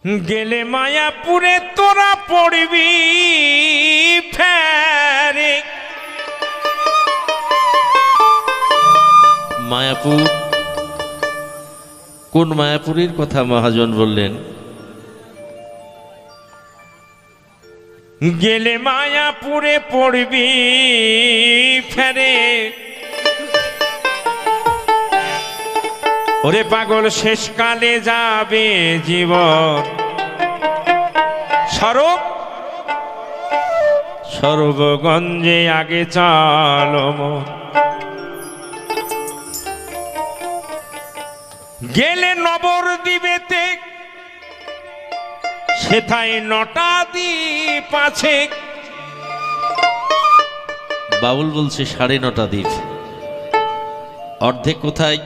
গেলে মায়াপুরে তোরা পড়বি ফেরে। মায়াপুর, কোন মায়াপুরের কথা মহাজন বললেন? গেলে মায়াপুরে পড়বি ফেরে। ওরে পাগল শেষকালে যাবে জীবন সর্বগঞ্জে আগে চলো মন। গেলে নবরদ্বীপেতে সেথায় নটা দ্বীপ আছে। বাউল বলছে 9.5 দ্বীপ, অর্ধেক কোথায়?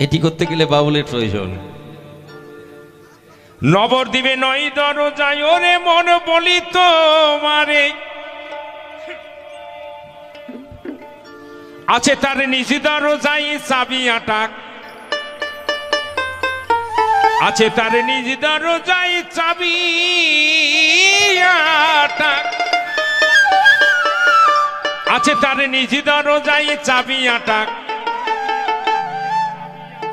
এটি করতে গেলে বাউলের প্রয়োজন। নবদ্বীপে 9 দরজায় ওরে মন বলি তোমারে, আছে তার নিজ দরজায় চাবি আটাক, আছে তার নিজ দরজায় চাবি আটাক, আছে তার নিজ দরজায় চাবি আটাক।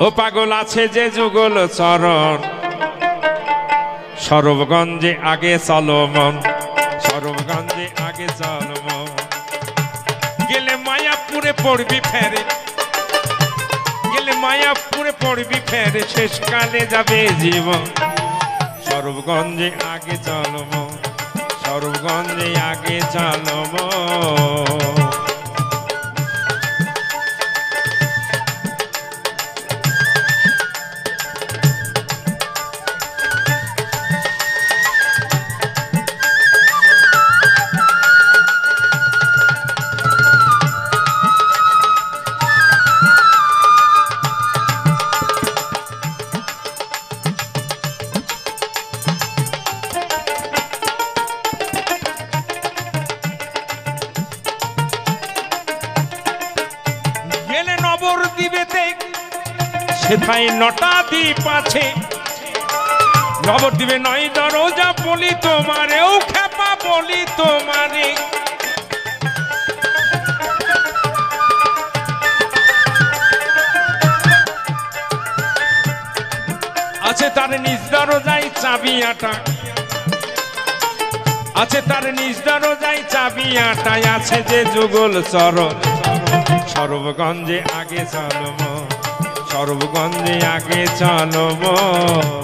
ও পাগল আছে যে যুগল চরণ সর্বগঞ্জে আগে চলো মন, সর্বগঞ্জে আগে চলো মন। গেলে মায়াপুরে পড়বি ফেরে, গেলে মায়াপুরে পড়বি ফেরে, শেষকালে যাবে জীবন সর্বগঞ্জে আগে চলো মন, সর্বগঞ্জে আগে চলো মন। সেথায় 9টা দ্বীপ আছে। নবদ্বীপে 9 দরজা বলি তোমারেও খেপা বলি তোমারে, আছে তার নিজ দরজায় চাবি আটাক, আছে তার নিজ দরজায় চাবি আটায়, আছে যে যুগল চরণ সর্বগঞ্জে আগে চলো মন, সর্বগঞ্জে আগে চলো মন।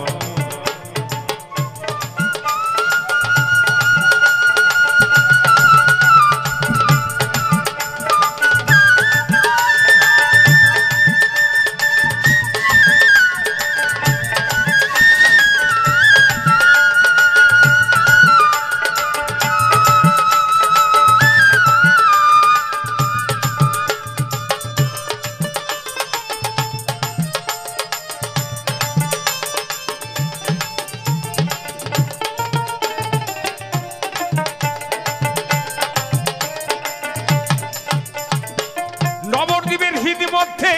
নবদ্বীপের হৃদ মধ্যে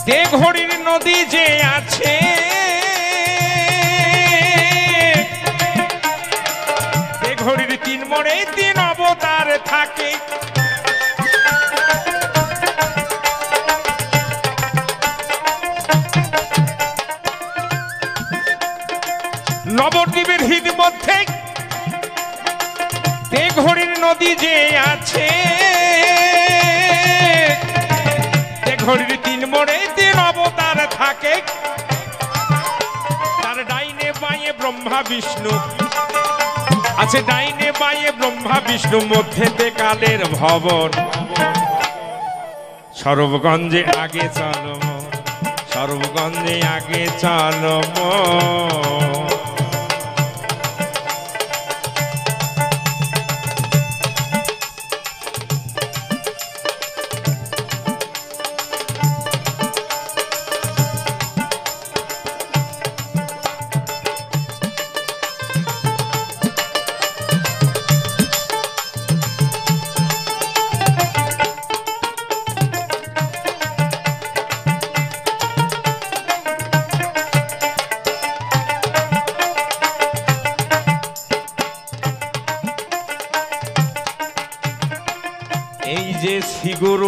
দেঘড়ির নদী যে আছে, দেঘড়ির 3 মোড়ে 3 অবতার থাকে। নবদ্বীপের হৃদ মধ্যে দেঘড়ির নদী যে আছে, দেঘড়ির 3 মোড়ে 3 অবতার থাকে। তার ডাইনে বাঁয়ে ব্রহ্মা বিষ্ণু আছে, ডাইনে বাঁয়ে ব্রহ্মা বিষ্ণু, মধ্যেতে কালের ভবন সর্বগঞ্জে আগে চলো মন, সর্বগঞ্জে আগে চলো মন।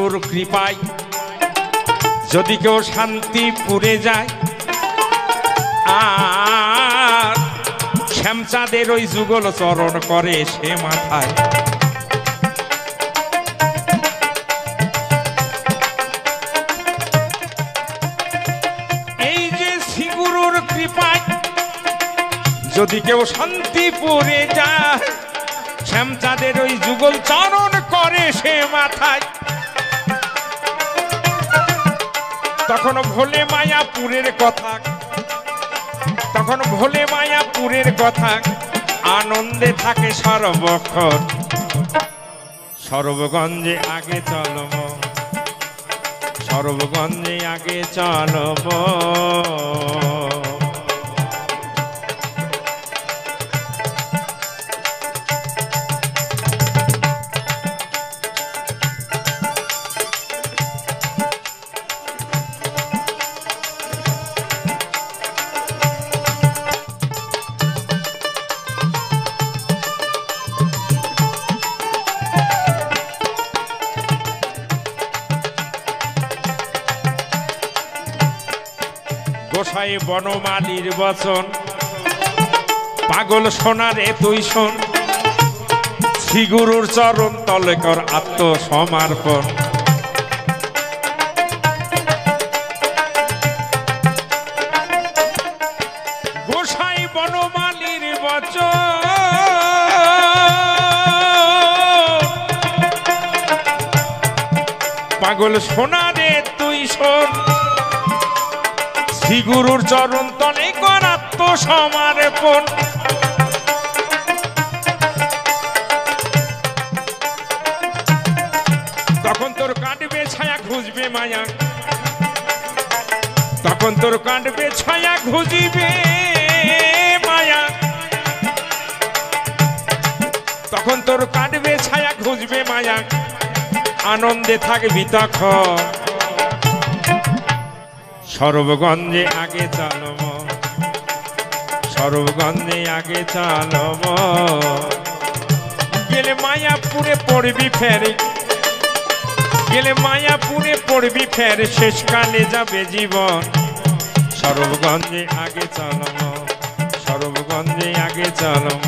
গুরুর কৃপায় যদি কেউ শান্তিপুরে যায়, আর শ্যামচাঁদের ওই যুগল চরণ করে সে মাথায়। এই যে শ্রী গুরুর কৃপায় যদি কেউ শান্তিপুরে যায়, শ্যামচাঁদের ওই যুগল চরণ করে সে মাথায়। তখন ভোলে মায়াপুরের কথা, তখন ভোলে মায়াপুরের কথা আনন্দে থাকে সর্বক্ষণ। সর্বগঞ্জে আগে চলব, সর্বগঞ্জে আগে চলব। গোসাই বনমালীর বচন পাগল সোনারে তুই শোন, শ্রী গুরুর চরণ তলে কর আত্মসমর্পণ। গোসাই বনমালীর বচন পাগল সোনারে তুই শোন, শ্রী গুরুর চরণ তলে কর আত্মসমর্পণ। তখন তোর কাটবে ছায়া খুঁজবে মায়া, তখন তোর কাটবে ছায়া খুঁজিবে মায়া, তখন তোর কাটবে ছায়া খুঁজবে মায়া, আনন্দে থাকবি তখন। সর্বগঞ্জে আগে চলব, সর্বগঞ্জে আগে চলব। গেলে মায়াপুরে পড়বি ফেরে, গেলে মায়াপুরে পড়বি ফেরে, শেষকালে যাবে জীবন। সর্বগঞ্জে আগে চলব, সর্বগঞ্জে আগে চলব,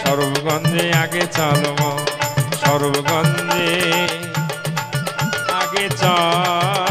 সর্বগঞ্জে আগে চলব, সর্বগঞ্জে আগে চল।